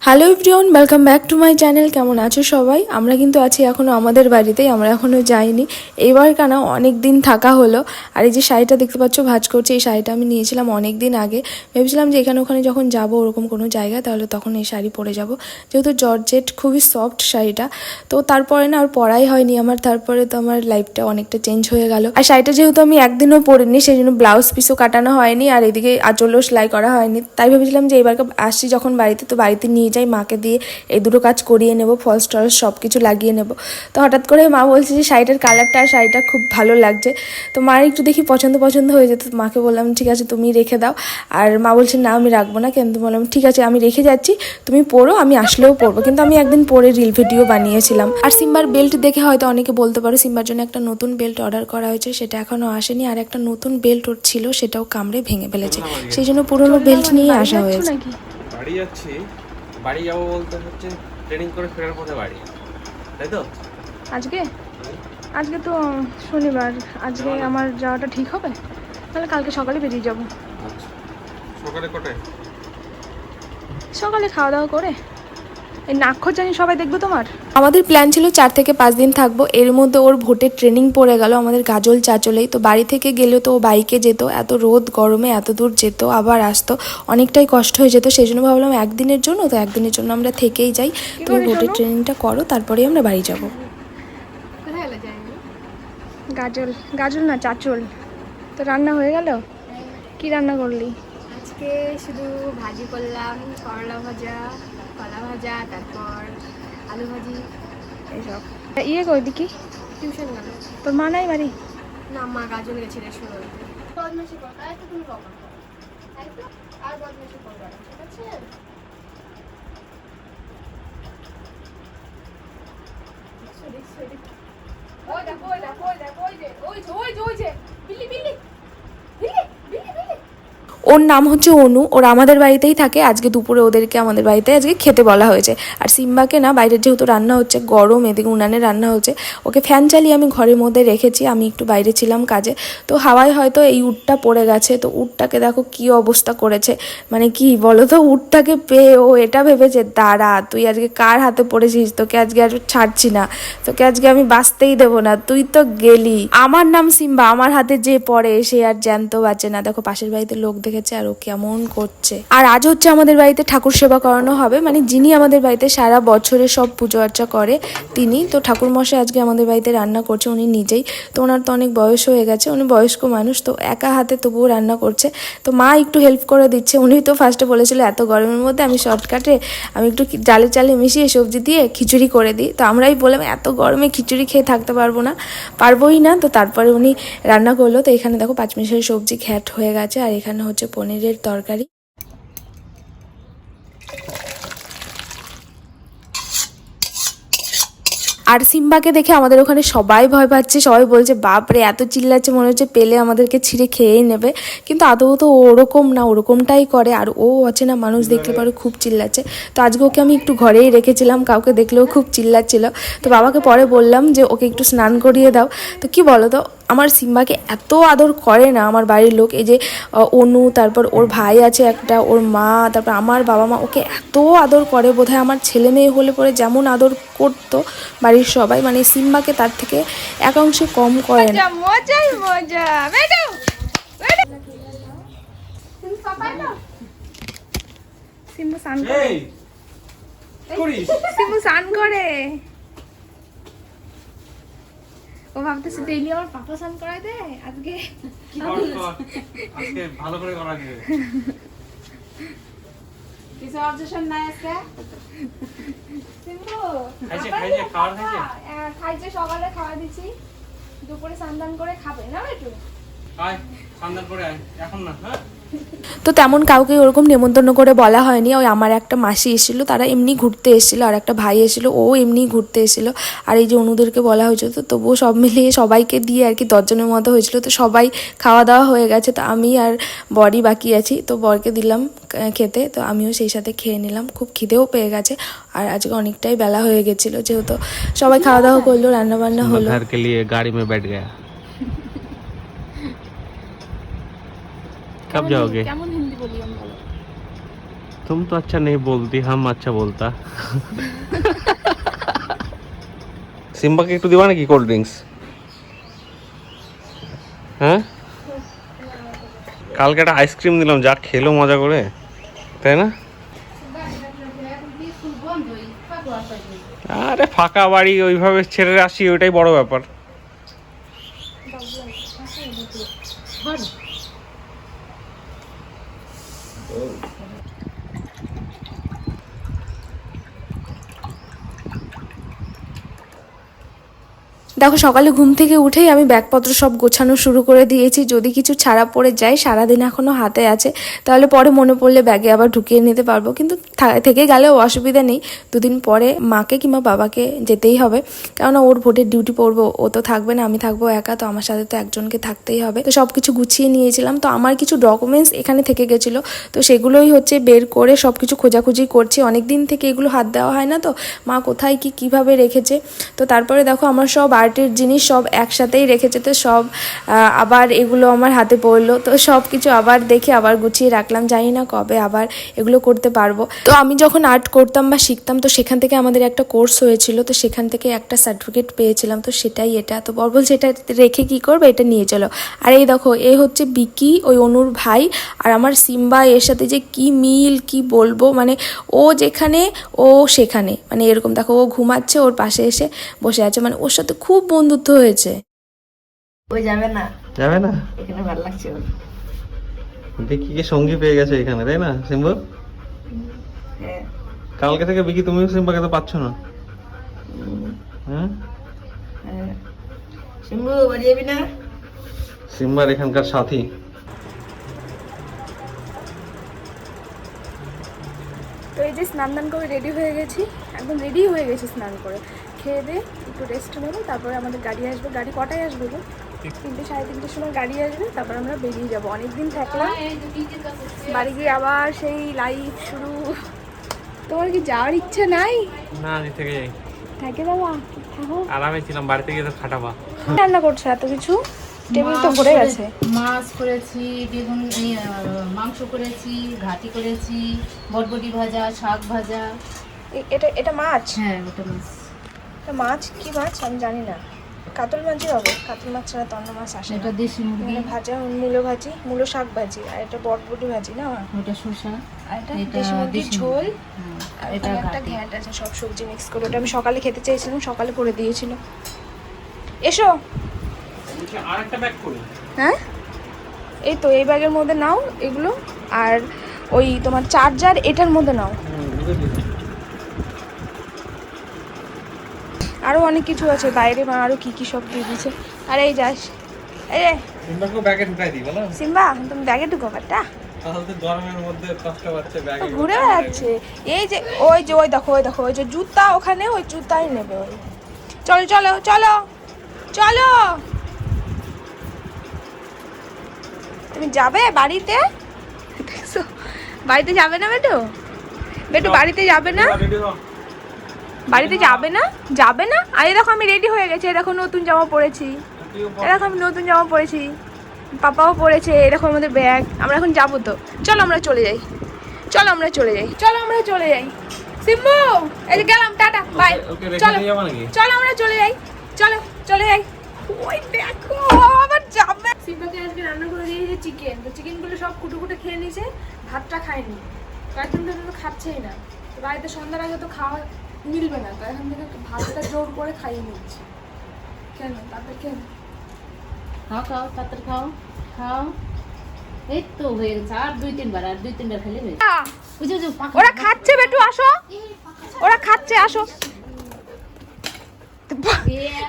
Hello everyone, welcome back to my channel. কেমন আছো সবাই? আমরা কিন্তু আছি এখনও আমাদের বাড়িতেই, আমরা এখনও যাইনি। এইবার কেন অনেক দিন থাকা হলো। আর এই যে শাড়িটা দেখতে পাচ্ছ ভাঁজ করছে, এই শাড়িটা আমি নিয়েছিলাম অনেক দিন আগে। ভেবেছিলাম যে এখানে ওখানে যখন যাব ওরকম কোনো জায়গায় তাহলে তখন এই শাড়ি পরে যাব, যেহেতু জর্জেট খুবই সফট শাড়িটা। তো তারপরে না আর পরাই হয়নি আমার, তারপরে তো আমার লাইফটা অনেকটা চেঞ্জ হয়ে গেল। আর শাড়িটা যেহেতু আমি একদিনও পরিনি সেই জন্য ব্লাউজ পিসও কাটানো হয়নি, আর এদিকে আঁচলও সেলাই করা হয়নি। তাই ভেবেছিলাম যে এবার আসছি যখন বাড়িতে, তো বাড়িতে নিয়ে যাই, মাকে দিয়ে এই দুটো কাজ করিয়ে নেব, ফলস টলস সব কিছু লাগিয়ে নেব। তো হঠাৎ করে মা বলছে যে শাড়িটার কালারটা আর শাড়িটা খুব ভালো লাগছে। তো মার একটু দেখি পছন্দ হয়ে যেত, মাকে বললাম ঠিক আছে তুমি রেখে দাও। আর মা বলছে না আমি রাখবো না, কিন্তু বললাম ঠিক আছে আমি রেখে যাচ্ছি, তুমি পরো, আমি আসলেও পরবো। কিন্তু আমি একদিন পরে রিল ভিডিও বানিয়েছিলাম। আর সিম্বার বেল্ট দেখে হয়তো অনেকে বলতে পারো সিম্বার জন্য একটা নতুন বেল্ট অর্ডার করা হয়েছে, সেটা এখনও আসেনি। আর একটা নতুন বেল্ট ওর ছিল, সেটাও কামড়ে ভেঙে ফেলেছে, সেই জন্য পুরোনো বেল্ট নিয়ে আসা হয়েছে। বাড়ি যাচ্ছি, বাড়ি যাবো বলতে হচ্ছে ট্রেনিং করে ফেরার পথে বাড়ি, তাই তো? আজকে তো শনিবার, আজকে আমার যাওয়াটা ঠিক হবে? তাহলে কালকে সকালে বেরিয়ে যাব। আচ্ছা, সকালে কটায়? সকালে খাওয়া দাওয়া করে এই নাক্ষর জানি সবাই দেখবে তোমার। আমাদের প্ল্যান ছিল 4 থেকে 5 দিন থাকবো, এর মধ্যে ওর ভোটের ট্রেনিং পড়ে গেল আমাদের গাজল চাচলেই। তো বাড়ি থেকে গেলেও তো ও বাইকে যেত, এত রোদ গরমে এত দূর যেত আবার আসতো, অনেকটাই কষ্ট হয়ে যেত। সেই জন্য ভাবলাম একদিনের জন্য, তো একদিনের জন্য আমরা থেকেই যাই। তুমি ভোটের ট্রেনিংটা করো, তারপরেই আমরা বাড়ি যাব। গাজল না চাচল। তো রান্না হয়ে গেল? কি রান্না করলি? আজকে শুধু ভাজি করলাম, করলা ভাজা, কলা ভাজা, তারপর আলু ভাজি এইসব। ইয়ে কই দেখি, টিউশন গেল। তোর মা নাই বাড়ি? না, মা গাজন গেছে রেশন আনতে। বদমাশি করো, তাই তো তুমি বকা করো, তাই তো? আর বদমাশি করবে না, ঠিক আছে? ওই দেখো, ওই দেখো, ওই দেখো, ওই যে, ওই যে, ওই যে, ওই যে, বিল্লি, বিল্লি, বিল্লি, বিল্লি, বিল্লি। ওর নাম হচ্ছে অনু, ওর আমাদের বাড়িতেই থাকে। আজকে দুপুরে ওদেরকে আমাদের বাড়িতে আজকে খেতে বলা হয়েছে। আর সিম্বাকে না বাইরের যেহেতু রান্না হচ্ছে, গরম, এদিকে উনানে রান্না হচ্ছে, ওকে ফ্যান চালিয়ে আমি ঘরের মধ্যে রেখেছি। আমি একটু বাইরে ছিলাম কাজে, তো হাওয়ায় হয়তো এই উটটা পড়ে গেছে। তো উটটাকে দেখো কি অবস্থা করেছে, মানে কি বলো তো, উটটাকে পেয়ে ও এটা ভেবেছে দাঁড়া তুই আজকে কার হাতে পড়েছিস, তোকে আজকে আর ছাড়ছি না, তোকে আজকে আমি বাঁচতেই দেবো না, তুই তো গেলি। আমার নাম সিম্বা, আমার হাতে যে পড়ে সে আর জ্যান্ত বাঁচে না। দেখো পাশের বাড়িতে লোক দেখেছে আর ও কেমন করছে। আর আজ হচ্ছে আমাদের বাড়িতে ঠাকুর সেবা করানো হবে, মানে যিনি আমাদের বাড়িতে সারা বছরে সব পুজো আর্চা করে তিনি। তো ঠাকুর মশাই আজকে আমাদের বাড়িতে রান্না করছে উনি নিজেই। তো ওনার তো অনেক বয়স হয়ে গেছে, উনি বয়স্ক মানুষ, তো একা হাতে তবুও রান্না করছে। তো মা একটু হেল্প করে দিচ্ছে। উনি তো ফার্স্টে বলেছিল এত গরমের মধ্যে আমি শর্টকাটে আমি একটু ডালে চালে মিশিয়ে সবজি দিয়ে খিচুড়ি করে দিই। তো আমরাই বললাম এত গরমে খিচুড়ি খেয়ে থাকতে পারবোই না। তো তারপরে উনি রান্না করলো। তো এখানে দেখো পাঁচমিশালি সবজি ঘ্যাট হয়ে গেছে, আর এখানে হচ্ছে পনিরের তরকারি। আর সিম্বাকে দেখে আমাদের ওখানে সবাই ভয় পাচ্ছে, সবাই বলছে বাপরে এত চিল্লাচ্ছে, মনে হচ্ছে পেলে আমাদেরকে ছিঁড়ে খেয়েই নেবে। কিন্তু আদৌ তো ওরকম না, ওরকমটাই করে। আর ও অচেনা মানুষ দেখলে পরে খুব চিল্লাচ্ছে। তো আজকে ওকে আমি একটু ঘরেই রেখেছিলাম, কাউকে দেখলেও খুব চিল্লাচ্ছিল। তো বাবাকে পরে বললাম যে ওকে একটু স্নান করিয়ে দাও। তো কি বলো তো, আমার সিম্বাকে এত আদর করে না আমার বাড়ির লোক। এই যে অনু, তারপর ওর ভাই আছে একটা, ওর মা, তারপর আমার বাবা মা ওকে এত আদর করে, বোধহয় আমার ছেলে মেয়ে হলে পরে যেমন আদর করতো বাড়ির সবাই, মানে সিম্বাকে তার থেকে এক অংশে কম করে না। মজাই মজা ম্যাডাম। তুমি পাপাই না? সিম্বু স্নান করে, এই করিস সিম্বু স্নান করে। ও ভাবতেছে ডেইলি আমার পাপা স্নান করাই দেয়, আজকে কর, কর। আজকে ভালো করে করা দিবে। কিছু অবজেকশন নাই আজকে? সিম্বু খাইছে খাওয়ার খাইছে। খাইছে, সকালে খাওয়া দিচ্ছি, দুপুরে স্নান করে খাবে না একটু। আয় সন্ধান করে আয়, এখন না। হ্যাঁ তো তেমন কাউকে ওরকম নেমন্তন্ন করে বলা হয়নি। ওই আমার একটা মাসি এসেছিলো, তারা এমনি ঘুরতে এসেছিলো, আর একটা ভাই এসেছিলো, ও এমনি ঘুরতে এসেছিলো। আর এই যে অনুদেরকে বলা হয়েছিল, তো তবুও সব মিলিয়ে সবাইকে দিয়ে আর কি 10 জনের মতো হয়েছিল। তো সবাই খাওয়া দাওয়া হয়ে গেছে, তো আমি আর বরই বাকি আছি। তো বরকে দিলাম খেতে, তো আমিও সেই সাথে খেয়ে নিলাম। খুব খিদেও পেয়ে গেছে, আর আজকে অনেকটাই বেলা হয়ে গেছিলো, যেহেতু সবাই খাওয়া দাওয়া করলো, রান্নাবান্না হলো। घर के लिए गाड़ी में बैठ गया। कब जाओगे? কেমন হিন্দি বলি আমি বলো? तुम तो अच्छा नहीं बोलती, हम अच्छा बोलता। সিম্বাকে একটু দিবা নাকি কোল্ড ড্রিঙ্কস? হ্যাঁ, কালকে একটা আইসক্রিম দিলাম, যা খেলো মজা করে, তাই না? আরে ফাঁকা বাড়ি ওইভাবে ছেড়ে আসি, ওইটাই বড় ব্যাপার। দেখো সকালে ঘুম থেকে উঠেই আমি ব্যাগপত্র সব গোছানো শুরু করে দিয়েছি। যদি কিছু ছাড়া পড়ে যায়, সারাদিন এখনও হাতে আছে, তাহলে পরে মনে পড়লে ব্যাগে আবার ঢুকিয়ে নিতে পারবো। কিন্তু থেকে গেলেও অসুবিধা নেই, দুদিন পরে মাকে কিংবা বাবাকে যেতেই হবে, কেননা ওর ভোটের ডিউটি পড়বো, ও তো থাকবে না, আমি থাকবো একা, তো আমার সাথে তো একজনকে থাকতেই হবে। তো সব কিছু গুছিয়ে নিয়েছিলাম। তো আমার কিছু ডকুমেন্টস এখানে থেকে গেছিলো, তো সেগুলোই হচ্ছে বের করে সব কিছু খোঁজাখুঁজি করছি। অনেক দিন থেকে এগুলো হাত দেওয়া হয় না, তো মা কোথায় কি কিভাবে রেখেছে। তো তারপরে দেখো আমার সব আর্টের জিনিস সব একসাথেই রেখেছে, তো সব আবার এগুলো আমার হাতে পড়লো। তো সব কিছু আবার দেখে আবার গুছিয়ে রাখলাম, জানি না কবে আবার এগুলো করতে পারবো। তো আমি যখন আর্ট করতাম বা শিখতাম, তো সেখান থেকে আমাদের একটা কোর্স হয়েছিল, তো সেখান থেকে একটা সার্টিফিকেট পেয়েছিলাম, তো সেটাই এটা। তো বর বলছে এটা রেখে কি করবে, এটা নিয়ে চলো। আর এই দেখো, এ হচ্ছে বিকি, ওই অনুর ভাই, আর আমার সিম্বা। এর সাথে যে কি মিল কি বলবো, মানে ও যেখানে ও সেখানে, মানে এরকম। দেখো ও ঘুমাচ্ছে, ওর পাশে এসে বসে আছে, মানে ওর সাথে খুব বন্ধুত্ব হয়েছে। ওই যাবে না, যাবে না, এখানে ভালো লাগছে ওর। বিকিকে সঙ্গী পেয়ে গেছে এখানে, তাই না সিম্বু? হ্যাঁ, কালকে থেকে বিকি তুমিও সিম্বাকে তো পাচ্ছ না। হ্যাঁ, হ্যাঁ। শিম্বু বাড়ি যাবি না? সিম্বার এখানকার সাথী। তো এই যে স্নান দান করে রেডি হয়ে গেছি, একদম রেডি হয়ে গেছি স্নান করে। খেয়ে দিয়ে একটু রেস্ট নেবো, তারপরে আমাদের গাড়ি আসবে। গাড়ি কটায় আসবে গো? 3টে 3:30 সময় গাড়ি আসবে, তারপর আমরা বেরিয়ে যাবো। অনেকদিন থাকলাম, বাড়ি গিয়ে আবার সেই লাইফ শুরু। তোমার কি যাওয়ার ইচ্ছে নাই? না, আমি থেকে যাই, থাকে বাবা, থাকো। আরামে ছিলাম, বাড়িতে গিয়ে তো খাটাবা। রান্না করছো এত কিছু, টেবিল তো ভরে গেছে। মাছ করেছি, বেগুন মাংস করেছি, ঘাটি করেছি, বটবটি ভাজা, শাক ভাজা। এটা এটা মাছ? হ্যাঁ, ওটা মাছ। এটা মাছ কি মাছ আমি জানি না। কাতল মাছই হবে, কাতল মাছ ছাড়া তো অন্য মাছ আসে না। এটা দেশি মুরগি, এখানে ভাজা মূলো ভাজি, মূলো শাক ভাজি, আর এটা বটবটি ভাজি না, ওটা শসা, আর এটা এটা দেশি মুরগির দেশি ঝোল, হ্যাঁ, আর এটা ওখানে একটা ঘাটি। ঘ্যাঁট আছে, সব সবজি মিক্স করে। ওটা আমি সকালে খেতে চেয়েছিলাম, সকালে করে দিয়েছিল। এসো। আর একটা ব্যাগ করি। হ্যাঁ, এই তো এই ব্যাগের মধ্যে নাও এগুলো, আর ওই তোমার চার্জার এটার মধ্যে নাও। আরও অনেক কিছু আছে বাইরে, মা আরও কী কী সব দিয়ে দিয়েছে। আর এই যাস, এই রে সিম্বাকে ব্যাগে ঢুকাই দিই বলো। সিম্বা, তুমি ব্যাগে ঢুকো বাটা, তাহলে তো গরমের মধ্যে কষ্ট পাচ্ছে ব্যাগে। ঘুরে বেড়াচ্ছে। এই যে ওই যে ওই দেখো, ওই দেখো, ওই যে জুতা ওখানে, ওই জুতাই নেবে ওই। চলো চলো চলো চলো, তুমি যাবে বাড়িতে? দেখছো, বাড়িতে যাবে না বেটু? বেটু বাড়িতে যাবে না? বাড়িতে যাবে না? যাবে না? আর এই দেখো আমি রেডি হয়ে গেছি, এই দেখো নতুন জামা পরেছি, এই দেখো আমি নতুন জামা পরেছি, পাপাও পরেছে, এই দেখো আমাদের ব্যাগ। আমরা এখন যাবো, তো চলো আমরা চলে যাই, চলো আমরা চলে যাই, চলো আমরা চলে যাই। সিম্বু, এই যে গেলাম, টাটা বাই। চলো চলো আমরা চলে যাই, চলো চলে যাই। ওই দেখো আবার যাবে। সিম্বাকে আজকে রান্না করে দিয়েছে চিকেন, তো চিকেনগুলো সব কুটে কুটে খেয়ে নিয়েছে, ভাতটা খায়নি, কয়েকদিন ধরে তো খাচ্ছেই না। তো বাড়িতে সন্ধ্যার আগে তো খাওয়া মিলবে না, তো এখান থেকে ভাতটা জোর করে খাইয়ে নিচ্ছি। কেন তারপরে কেন? খাও খাও, তাড়াতাড়ি খাও, খাও। এই তো হয়ে গেছে, আর 2-3 বার, আর 2-3 বার খেলে হয়ে যাবে। বুঝে বুঝে পাখা। ওরা খাচ্ছে বেটু, আসো, ওরা খাচ্ছে, আসো।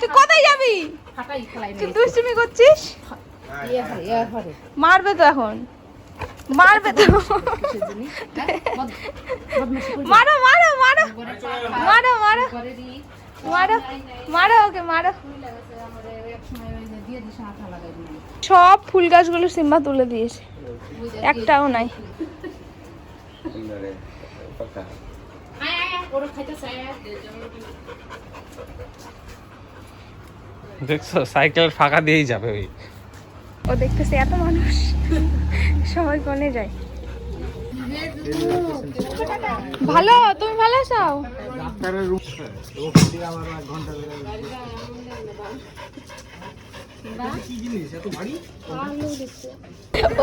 তুই কোথায় যাবি? ফাটাই খেলাই তুই দুষ্টুমি করছিস, হরে মারবে তো এখন, মারবে তো। মারো মারো মারো মারো মারো মারো মারো, ওকে মারো। সব ফুল গাছগুলো সিম্বা তুলে দিয়েছে, একটাও নাই। দেখছো, সাইকেলের ফাঁকা দিয়েই যাবে ওই। ও দেখতেছে এত মানুষ, সবাই কোনে যায়। ভালো, তুমি ভালো আছো?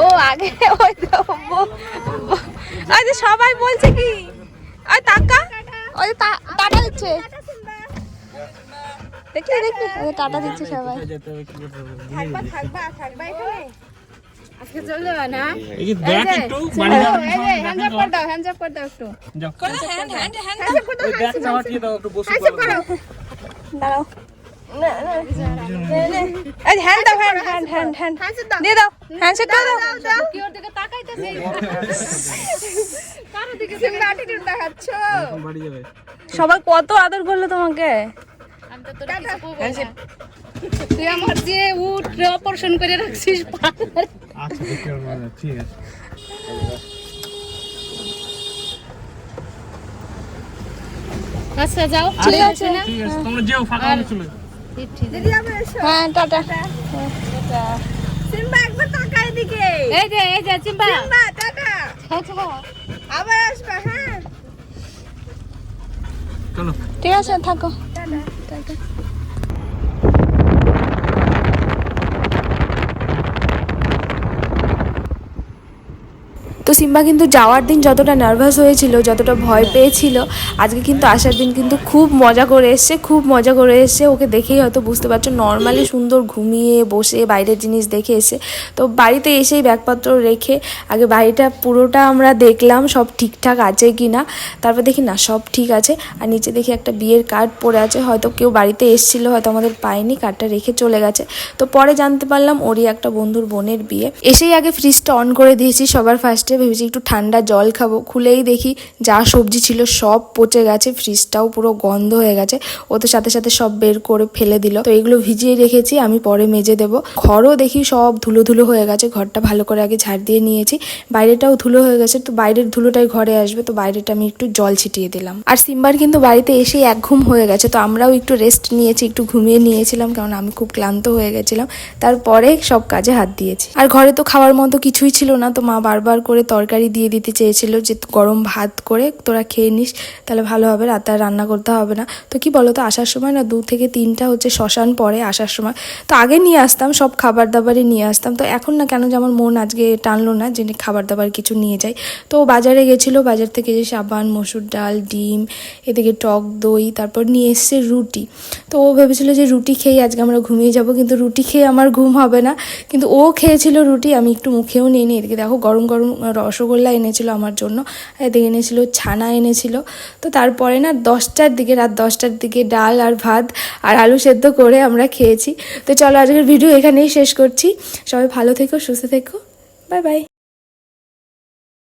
ও আগে ওই তো ওই যে সবাই বলছে কি ওই টাকা ওই টাটা দিচ্ছে, দেখি দেখি ওই টাটা দিচ্ছে সবাই। আজকে চলে যাবে না? এই যে দেখ একটু বাড়ি যাও। হ্যান্ডস আপ করে দাও, হ্যান্ডস আপ করে দাও একটু। যাও। হ্যান্ড ওই ব্যাগ চাওয়াটিয়ে দাও একটু বসে করো। দাঁড়াও। এই হ্যান্ড দাও, হ্যান্ড হ্যান্ড হ্যান্ড দিয়ে দাও, হ্যান্ডশেক করে দাও। কি ওর দিকে তাকাইতেছে? কারো দিকে সিম্বা অ্যাটিটিউড দেখাচ্ছ। বাড়ি যাবে। সবাই কত আদর করলো তোমাকে। আমি তো তোর কিছু কইবো না। তুই আমার যে উট অপারেশন করে রাখছিস আচ্ছা দেখি মানে ঠিক আছে। আচ্ছা যাও, ঠিক আছে ঠিক আছে তোমরা যেও ফাঁকা হলে চলে যাও। হ্যাঁ টাটা। সিম্বা একবার তাকা এদিকে। এই যে চিম্বা সিম্বা টাটা, আবার আসবে। হ্যাঁ চলো। ঠিক আছে থাকো। Tata tata. তো সিম্বা কিন্তু যাওয়ার দিন যতটা নার্ভাস হয়েছিল, যতটা ভয় পেয়েছিল, আজকে কিন্তু আসার দিন কিন্তু খুব মজা করে এসছে, খুব মজা করে এসছে। ওকে দেখেই হয়তো বুঝতে পারছো, নর্মালি সুন্দর ঘুমিয়ে বসে বাইরের জিনিস দেখে এসে। তো বাড়িতে এসেই ব্যাগপত্র রেখে আগে বাড়িটা পুরোটা আমরা দেখলাম সব ঠিকঠাক আছে কি না। তারপর দেখি না সব ঠিক আছে। আর নিচে দেখি একটা বিয়ের কার্ড পড়ে আছে, হয়তো কেউ বাড়িতে এসেছিলো, হয়তো আমাদের পায়নি, কার্ডটা রেখে চলে গেছে। তো পরে জানতে পারলাম ওরই একটা বন্ধুর বোনের বিয়ে। এসেই আগে ফ্রিজটা অন করে দিয়েছি সবার ফার্স্টে, ভেবেছি একটু ঠান্ডা জল খাবো। খুলেই দেখি যা সবজি ছিল সব পচে গেছে, ফ্রিজটাও পুরো গন্ধ হয়ে গেছে। ও তো সাথে সাথে সব বের করে ফেলে দিল। তো এগুলো ভিজিয়ে রেখেছি, আমি পরে মেজে দেবো। ঘরও দেখি সব ধুলো ধুলো হয়ে গেছে, ঘরটা ভালো করে আগে ঝাড় দিয়ে নিয়েছি। বাইরেটাও ধুলো হয়ে গেছে, তো বাইরের ধুলোটাই ঘরে আসবে, তো বাইরেটা আমি একটু জল ছিটিয়ে দিলাম। আর সিম্বার কিন্তু বাড়িতে এসে এক ঘুম হয়ে গেছে, তো আমরাও একটু রেস্ট নিয়েছি, একটু ঘুমিয়ে নিয়েছিলাম, কারণ আমি খুব ক্লান্ত হয়ে গেছিলাম। তারপরে সব কাজে হাত দিয়েছি। আর ঘরে তো খাওয়ার মতো কিছুই ছিল না, তো মা বারবার করে তরকারি দিয়ে দিতে চেয়েছিল যে গরম ভাত করে তোরা খেয়ে নিস, তাহলে ভালো হবে, রাতে আর রান্না করতে হবে না। তো কি বলো তো, আসার সময় না 2 থেকে 3টা হচ্ছে শ্মশান পড়ে আসার সময়। তো আগে নিয়ে আসতাম সব খাবার দাবারই নিয়ে আসতাম, তো এখন না কেন যেমন মন আজকে টানলো না যে খাবার দাবার কিছু নিয়ে যাই। তো বাজারে গেছিলো, বাজার থেকে যে সাবান, মসুর ডাল, ডিম, এদিকে টক দই, তারপর নিয়ে এসছে রুটি। তো ও ভেবেছিল যে রুটি খেয়ে আজকে আমরা ঘুমিয়ে যাব, কিন্তু রুটি খেয়ে আমার ঘুম হবে না। কিন্তু ও খেয়েছিল রুটি, আমি একটু মুখেও নিয়ে নিই। এদিকে দেখো গরম গরম রসগোল্লা এনেছিল আমার জন্য, এদিকে এনেছিল ছানা এনেছিল। তো তারপরে না 10টার দিকে, রাত 10টার দিকে ডাল আর ভাত আর আলু সেদ্ধ করে আমরা খেয়েছি। তো চলো আজকের ভিডিও এখানেই শেষ করছি। সবাই ভালো থেকো, সুস্থ থেকো, বাই বাই।